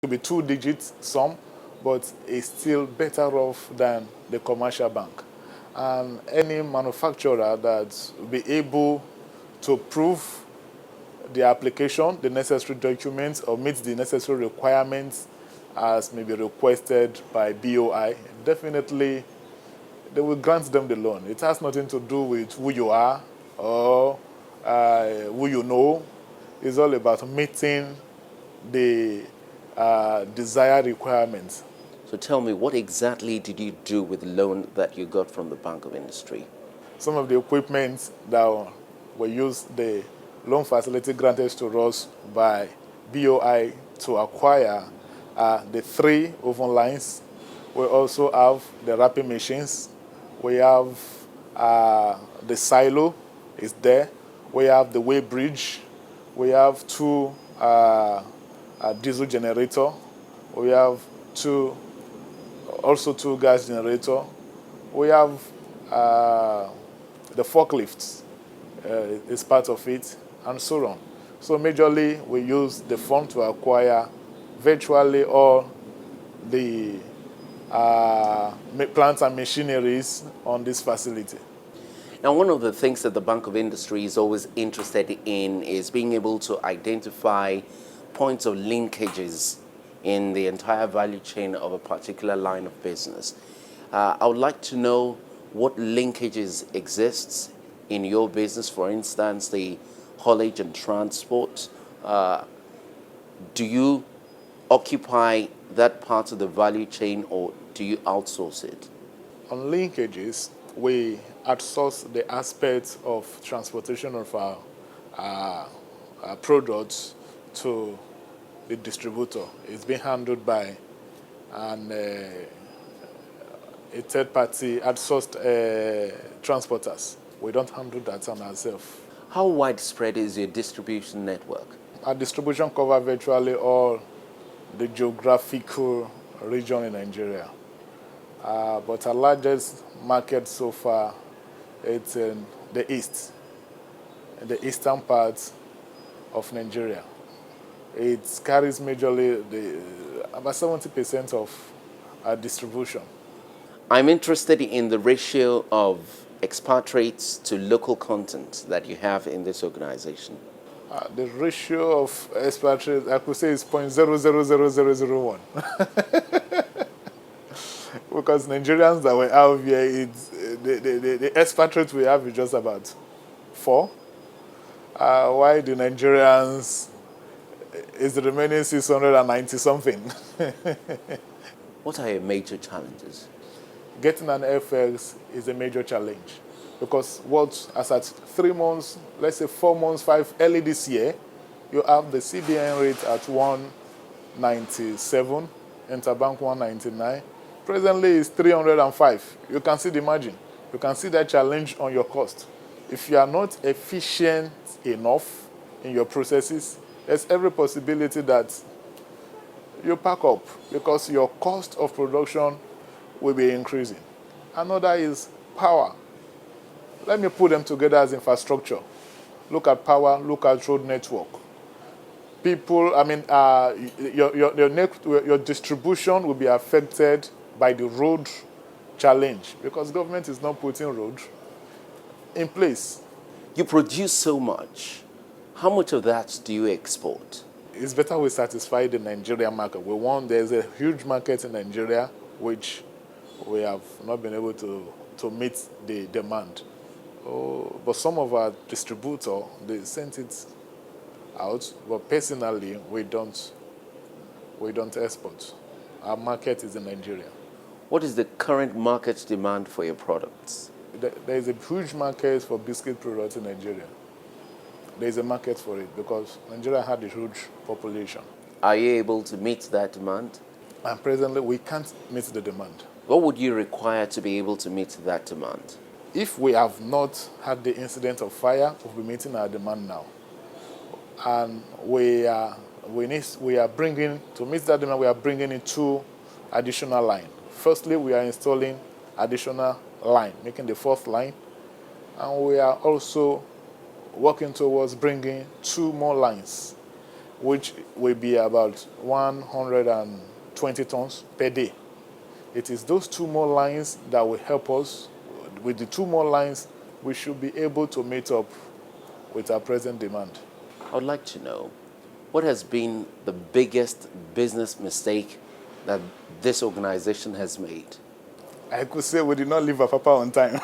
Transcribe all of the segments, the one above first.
To be 2 digit sum, but it's still better off than the commercial bank. And any manufacturer that will be able to prove the application, the necessary documents, or meet the necessary requirements as may be requested by BOI, definitely they will grant them the loan. It has nothing to do with who you are or who you know. It's all about meeting the desired requirements. So tell me, what exactly did you do with the loan that you got from the Bank of Industry? Some of the equipment that were used, the loan facility granted to us by BOI to acquire the 3 oven lines. We also have the wrapping machines. We have the silo is there. We have the weigh bridge. We have 2 diesel generator. We have 2 gas generator. We have the forklifts is part of it, and so on. So majorly, we use the fund to acquire virtually all the plants and machineries on this facility. Now, one of the things that the Bank of Industry is always interested in is being able to identify points of linkages in the entire value chain of a particular line of business. I would like to know what linkages exists in your business, for instance, the haulage and transport. Do you occupy that part of the value chain, or do you outsource it? On linkages, we outsource the aspects of transportation of our products to the distributor. It's being handled by a third-party outsourced transporters. We don't handle that on ourselves. How widespread is your distribution network? Our distribution covers virtually all the geographical region in Nigeria. But our largest market so far, it's in the east, in the eastern part of Nigeria. It carries majorly about 70% of our distribution. I'm interested in the ratio of expatriates to local content that you have in this organization. The ratio of expatriates, I could say, is 0.000001. Because Nigerians that we have here, the expatriates we have is just about 4. Why the Nigerians is the remaining 690 something. What are your major challenges? Getting an FX is a major challenge because as at 3 months, let's say 4 months, 5 early this year, you have the CBN rate at 197, interbank 199. Presently it's 305. You can see the margin. You can see that challenge on your cost. If you are not efficient enough in your processes, there's every possibility that you pack up because your cost of production will be increasing. Another is power. Let me put them together as infrastructure. Look at power, look at road network. People, your distribution will be affected by the road challenge because government is not putting road in place. You produce so much. How much of that do you export? It's better we satisfy the Nigerian market. There's a huge market in Nigeria which we have not been able to meet the demand. But some of our distributors, they sent it out, but personally, we don't export. Our market is in Nigeria. What is the current market demand for your products? There is a huge market for biscuit products in Nigeria. There is a market for it because Nigeria had a huge population. Are you able to meet that demand? And presently, we can't meet the demand. What would you require to be able to meet that demand? If we have not had the incident of fire, we'll be meeting our demand now. And we are bringing, to meet that demand, we are bringing in 2 additional lines. Firstly, we are installing additional line, making the 4th line. And we are also working towards bringing 2 more lines. which will be about 120 tons per day. It is those 2 more lines that will help us. With the 2 more lines, we should be able to meet up with our present demand. I would like to know, what has been the biggest business mistake that this organization has made? I could say we did not leave our papa on time.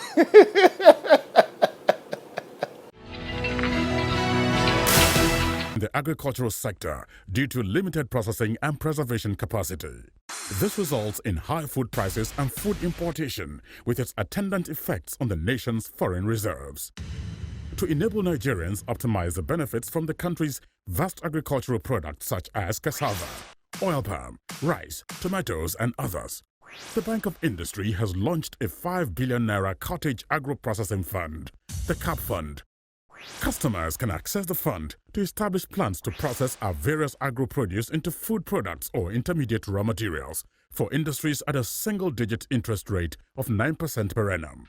The agricultural sector due to limited processing and preservation capacity. This results in high food prices and food importation with its attendant effects on the nation's foreign reserves. To enable Nigerians optimize the benefits from the country's vast agricultural products such as cassava, oil palm, rice, tomatoes, and others, the Bank of Industry has launched a 5 billion naira cottage agro-processing fund, the CAP Fund. Customers can access the fund to establish plans to process our various agro-produce into food products or intermediate raw materials for industries at a single-digit interest rate of 9% per annum.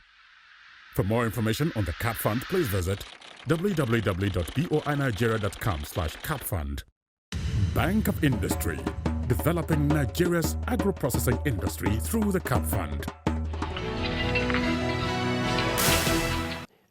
For more information on the CAP Fund, please visit www.boinigeria.com/capfund. Bank of Industry, developing Nigeria's agro-processing industry through the CAP Fund.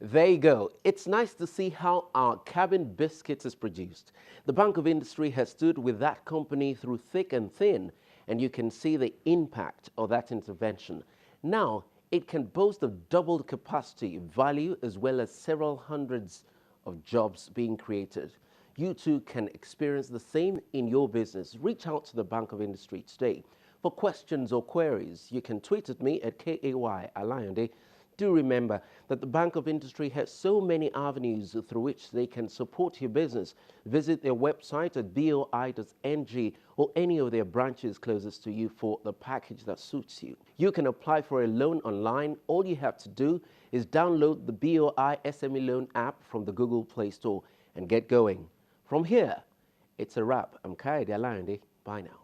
There you go. It's nice to see how our cabin biscuit is produced. The Bank of Industry has stood with that company through thick and thin, and you can see the impact of that intervention. Now, it can boast of doubled capacity, value, as well as several hundreds of jobs being created. You too can experience the same in your business. Reach out to the Bank of Industry today. For questions or queries, you can tweet at me at KAY Alayande. Do remember that the Bank of Industry has so many avenues through which they can support your business. Visit their website at boi.ng or any of their branches closest to you for the package that suits you. You can apply for a loan online. All you have to do is download the BOI SME Loan app from the Google Play Store and get going. From here, it's a wrap. I'm Kaide Alayande. Bye now.